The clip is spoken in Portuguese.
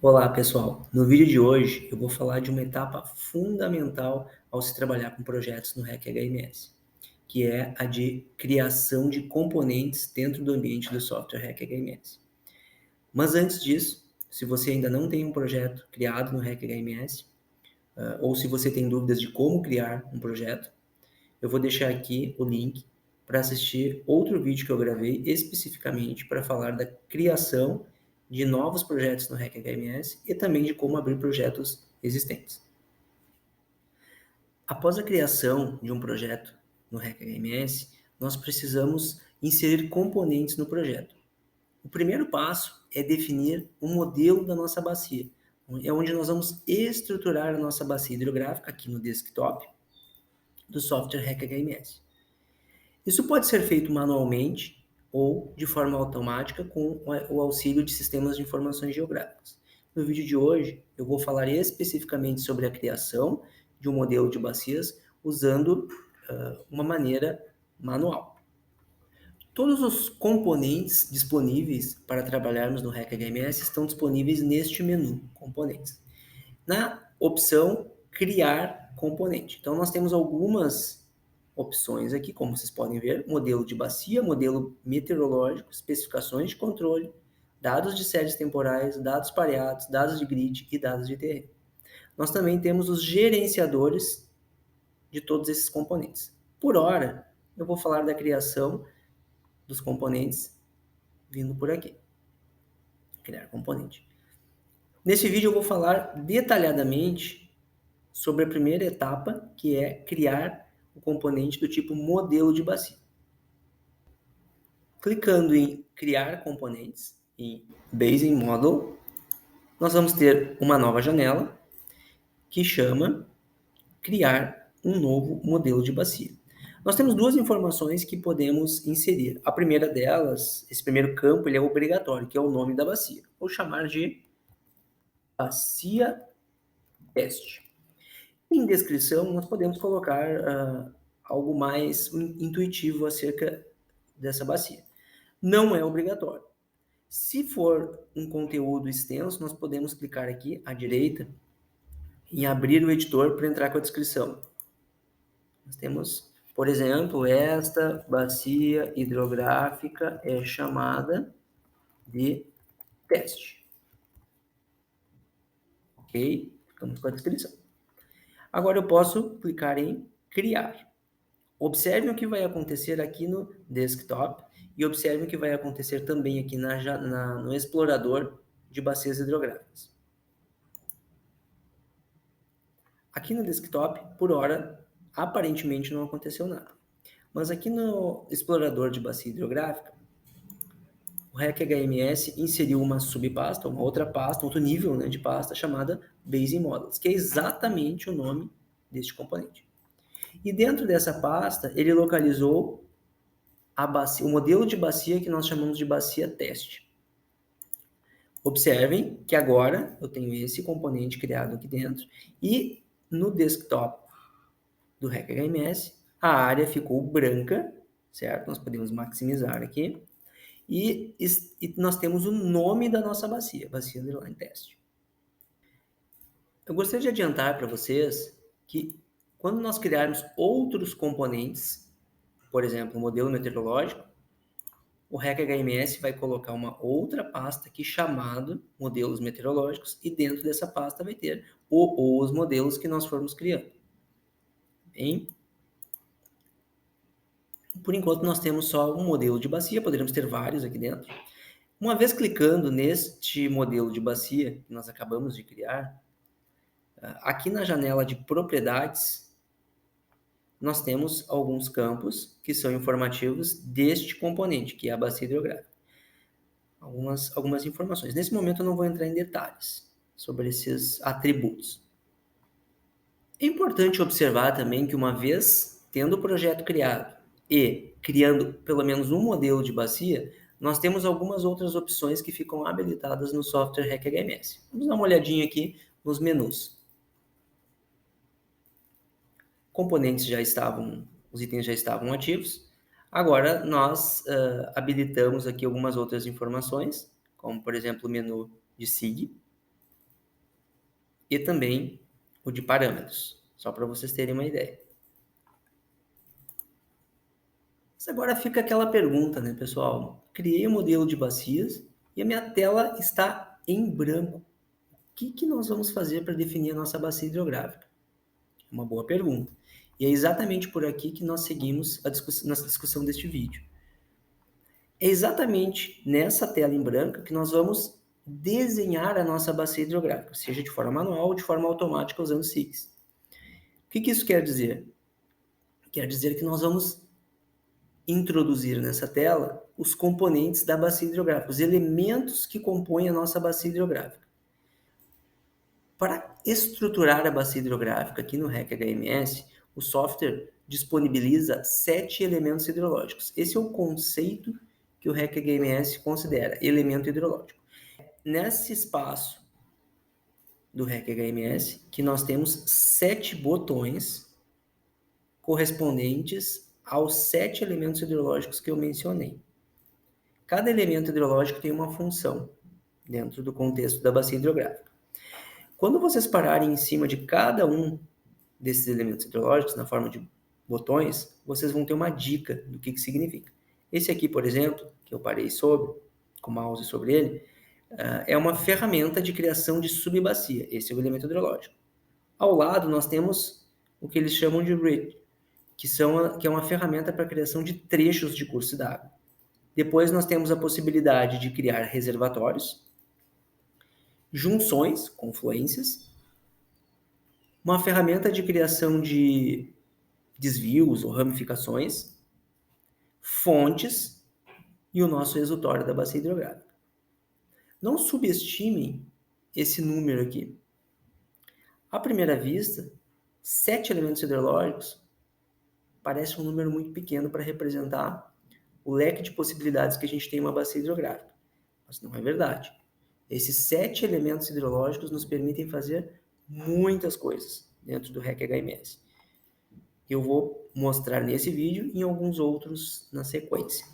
Olá pessoal, no vídeo de hoje eu vou falar de uma etapa fundamental ao se trabalhar com projetos no REC HMS, que é a de criação de componentes dentro do ambiente do software REC HMS. Mas antes disso, se você ainda não tem um projeto criado no REC HMS, ou se você tem dúvidas de como criar um projeto, eu vou deixar aqui o link para assistir outro vídeo que eu gravei especificamente para falar da criação de novos projetos no REC HMS e também de como abrir projetos existentes. Após a criação de um projeto no REC HMS, nós precisamos inserir componentes no projeto. O primeiro passo é definir o modelo da nossa bacia, é onde nós vamos estruturar a nossa bacia hidrográfica aqui no desktop do software REC HMS. Isso pode ser feito manualmente ou de forma automática com o auxílio de sistemas de informações geográficas. No vídeo de hoje, eu vou falar especificamente sobre a criação de um modelo de bacias usando uma maneira manual. Todos os componentes disponíveis para trabalharmos no REC HMS estão disponíveis neste menu, componentes. Na opção criar componente. Então, nós temos algumas opções aqui, como vocês podem ver, modelo de bacia, modelo meteorológico, especificações de controle, dados de séries temporais, dados pareados, dados de grid e dados de terreno. Nós também temos os gerenciadores de todos esses componentes. Por hora, eu vou falar da criação dos componentes vindo por aqui. Criar componente. Nesse vídeo eu vou falar detalhadamente sobre a primeira etapa, que é criar o componente do tipo modelo de bacia. Clicando em criar componentes, em Basing Model, nós vamos ter uma nova janela que chama criar um novo modelo de bacia. Nós temos duas informações que podemos inserir. A primeira delas, esse primeiro campo, ele é obrigatório, que é o nome da bacia. Vou chamar de bacia teste. Em descrição, nós podemos colocar algo mais intuitivo acerca dessa bacia. Não é obrigatório. Se for um conteúdo extenso, nós podemos clicar aqui à direita em abrir o editor para entrar com a descrição. Nós temos, por exemplo, esta bacia hidrográfica é chamada de teste. Ok? Ficamos com a descrição. Agora eu posso clicar em criar. Observe o que vai acontecer aqui no desktop e observe o que vai acontecer também aqui no explorador de bacias hidrográficas. Aqui no desktop, por hora, aparentemente não aconteceu nada. Mas aqui no explorador de bacia hidrográfica, o REC HMS inseriu uma subpasta, uma outra pasta, outro nível, né, de pasta chamada Basing Models, que é exatamente o nome deste componente. E dentro dessa pasta, ele localizou a bacia, o modelo de bacia que nós chamamos de bacia teste. Observem que agora eu tenho esse componente criado aqui dentro e no desktop do REC HMS a área ficou branca, certo? Nós podemos maximizar aqui e nós temos o nome da nossa bacia underline teste. Eu gostaria de adiantar para vocês que quando nós criarmos outros componentes, por exemplo, o modelo meteorológico, o REC HMS vai colocar uma outra pasta aqui chamado modelos meteorológicos e dentro dessa pasta vai ter os modelos que nós formos criando. Bem, por enquanto nós temos só um modelo de bacia, poderíamos ter vários aqui dentro. Uma vez clicando neste modelo de bacia que nós acabamos de criar, aqui na janela de propriedades, nós temos alguns campos que são informativos deste componente, que é a bacia hidrográfica. Algumas informações. Nesse momento eu não vou entrar em detalhes sobre esses atributos. É importante observar também que uma vez tendo o projeto criado e criando pelo menos um modelo de bacia, nós temos algumas outras opções que ficam habilitadas no software REC HMS. Vamos dar uma olhadinha aqui nos menus. componentes os itens já estavam ativos. Agora nós habilitamos aqui algumas outras informações, como por exemplo o menu de SIG e também o de parâmetros, só para vocês terem uma ideia. Mas agora fica aquela pergunta, né, pessoal? Criei um modelo de bacias e a minha tela está em branco. O que nós vamos fazer para definir a nossa bacia hidrográfica? É uma boa pergunta. E é exatamente por aqui que nós seguimos nossa discussão deste vídeo. É exatamente nessa tela em branco que nós vamos desenhar a nossa bacia hidrográfica, seja de forma manual ou de forma automática usando SIGs. O que isso quer dizer? Quer dizer que nós vamos introduzir nessa tela os componentes da bacia hidrográfica, os elementos que compõem a nossa bacia hidrográfica. Para estruturar a bacia hidrográfica aqui no REC HMS, o software disponibiliza 7 elementos hidrológicos. Esse é o conceito que o REC HMS considera elemento hidrológico. Nesse espaço do REC HMS, que nós temos 7 botões correspondentes aos 7 elementos hidrológicos que eu mencionei. Cada elemento hidrológico tem uma função dentro do contexto da bacia hidrográfica. Quando vocês pararem em cima de cada um desses elementos hidrológicos, na forma de botões, vocês vão ter uma dica do que significa. Esse aqui, por exemplo, que eu parei com o mouse sobre ele, é uma ferramenta de criação de subbacia. Esse é o elemento hidrológico. Ao lado, nós temos o que eles chamam de RID, que é uma ferramenta para a criação de trechos de curso d'água. Depois, nós temos a possibilidade de criar reservatórios, junções, confluências, uma ferramenta de criação de desvios ou ramificações, fontes e o nosso exutório da bacia hidrográfica. Não subestimem esse número aqui. À primeira vista, 7 elementos hidrológicos parece um número muito pequeno para representar o leque de possibilidades que a gente tem em uma bacia hidrográfica. Mas não é verdade. Esses 7 elementos hidrológicos nos permitem fazer muitas coisas dentro do REC HMS. Eu vou mostrar nesse vídeo e em alguns outros na sequência.